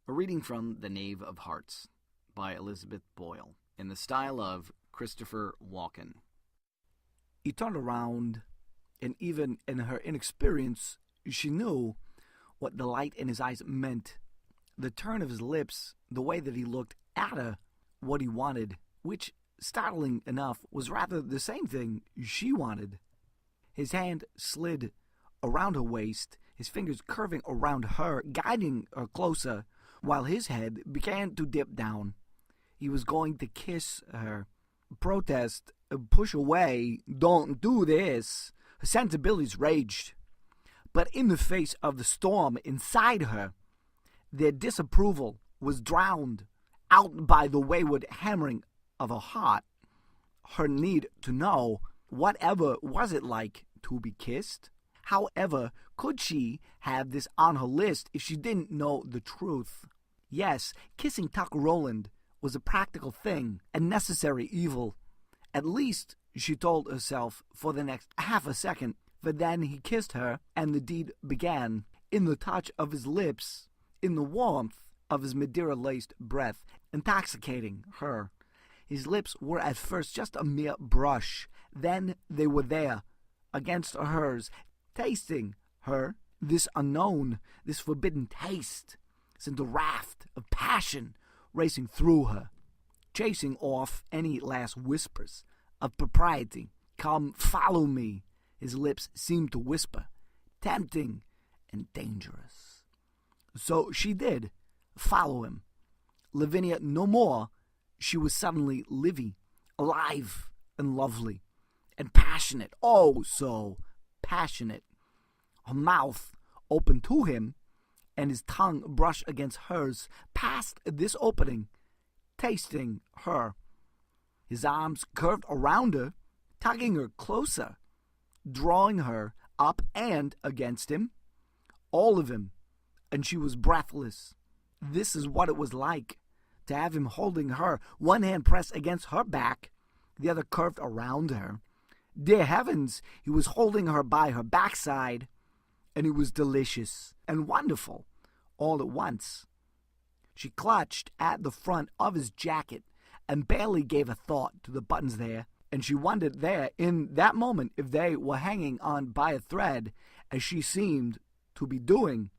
A reading from The Knave of Hearts by Elizabeth Boyle, in the style of Christopher Walken. He turned around, and even in her inexperience, she knew what the light in his eyes meant. The turn of his lips, the way that he looked at her, what he wanted, which, startling enough, was rather the same thing she wanted. His hand slid around her waist, his fingers curving around her, guiding her closer, while his head began to dip down. He was going to kiss her. Protest, push away, don't do this. Her sensibilities raged. But in the face of the storm inside her, their disapproval was drowned out by the wayward hammering of her heart. Her need to know, whatever was it like to be kissed? However could she have this on her list if she didn't know the truth? Yes, kissing Tuck Rowland was a practical thing, a necessary evil. At least, she told herself for the next half a second, for then he kissed her, and the deed began, in the touch of his lips, in the warmth of his Madeira-laced breath, intoxicating her. His lips were at first just a mere brush, then they were there, against hers, tasting her, this unknown, this forbidden taste, sent a raft of passion racing through her, chasing off any last whispers of propriety. Come, follow me, his lips seemed to whisper, tempting and dangerous. So she did follow him. Lavinia no more. She was suddenly Livy, alive and lovely, and passionate, oh so passionate. Her mouth open to him, and his tongue brushed against hers, past this opening, tasting her. His arms curved around her, tugging her closer, drawing her up and against him, all of him, and she was breathless. This is what it was like, to have him holding her, one hand pressed against her back, the other curved around her. Dear heavens, he was holding her by her backside, and it was delicious and wonderful all at once. She clutched at the front of his jacket and barely gave a thought to the buttons there, and she wondered there in that moment if they were hanging on by a thread, as she seemed to be doing,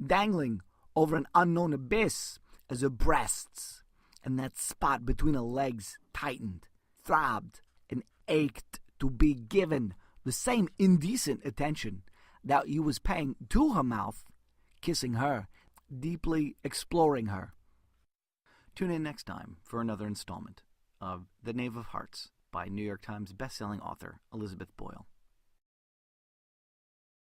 dangling over an unknown abyss as her breasts and that spot between her legs tightened, throbbed, and ached to be given the same indecent attention that he was paying to her mouth, kissing her, deeply exploring her. Tune in next time for another installment of The Knave of Hearts by New York Times bestselling author Elizabeth Boyle.